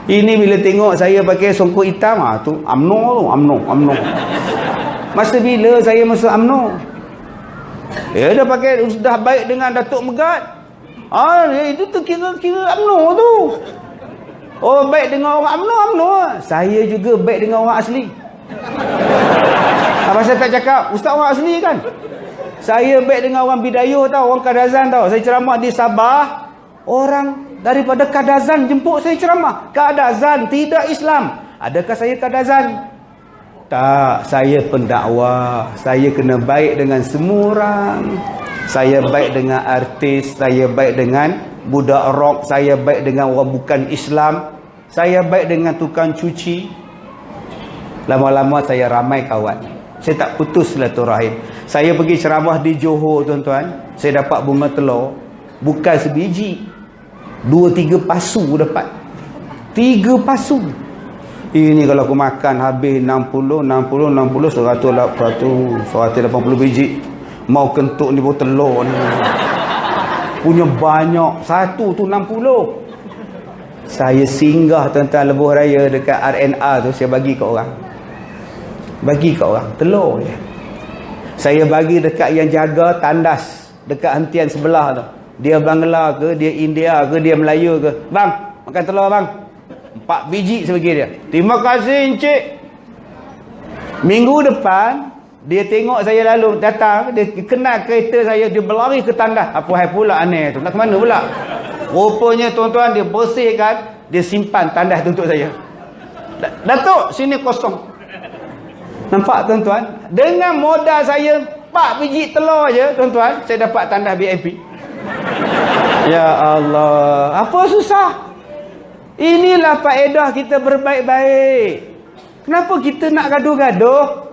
Ini bila tengok saya pakai songkok hitam, tu UMNO. Masa bila saya masuk UMNO? Dah pakai, sudah baik dengan Datuk Megat. Itu tu kira UMNO tu. Oh, baik dengan orang UMNO. Saya juga baik dengan orang asli. Apa saya tak cakap? Ustaz orang asli kan? Saya baik dengan orang Bidayuh tau, orang Kadazan tau. Saya ceramah di Sabah, orang daripada Kadazan jemput saya ceramah. Kadazan tidak Islam. Adakah saya Kadazan? Tak, saya pendakwah. Saya kena baik dengan semua orang. Saya baik dengan artis, saya baik dengan budak rock, saya baik dengan orang bukan Islam, saya baik dengan tukang cuci. Lama-lama saya ramai kawan. Saya tak putus silaturahim. Saya pergi ceramah di Johor, tuan-tuan. Saya dapat bunga telur. Bukan sebiji. 2-3 pasu dapat. 3 pasu. Ini kalau aku makan habis 180 biji. Mau kentuk ni pun telur ni. Punya banyak. Satu tu 60. Saya singgah tuan-tuan lebuh raya dekat RNR tu. Saya bagi kat orang. Telur je. Saya bagi dekat yang jaga tandas dekat hentian sebelah tu. Dia Bangla ke, dia India ke, dia Melayu ke. Bang, makan telur bang. 4 biji saya bagi dia. Terima kasih encik. Minggu depan dia tengok saya lalu datang, dia kenal kereta saya, dia berlari ke tandas. Apa hal pula aneh tu? Nak ke mana pula? Rupanya tuan-tuan dia bersihkan, dia simpan tandas tu untuk saya. Datuk, sini kosong. Nampak tuan-tuan? Dengan modal saya 4 biji telur je, tuan-tuan, saya dapat tandas VIP. Ya Allah, apa susah? Inilah faedah kita berbaik-baik. Kenapa kita nak gaduh-gaduh?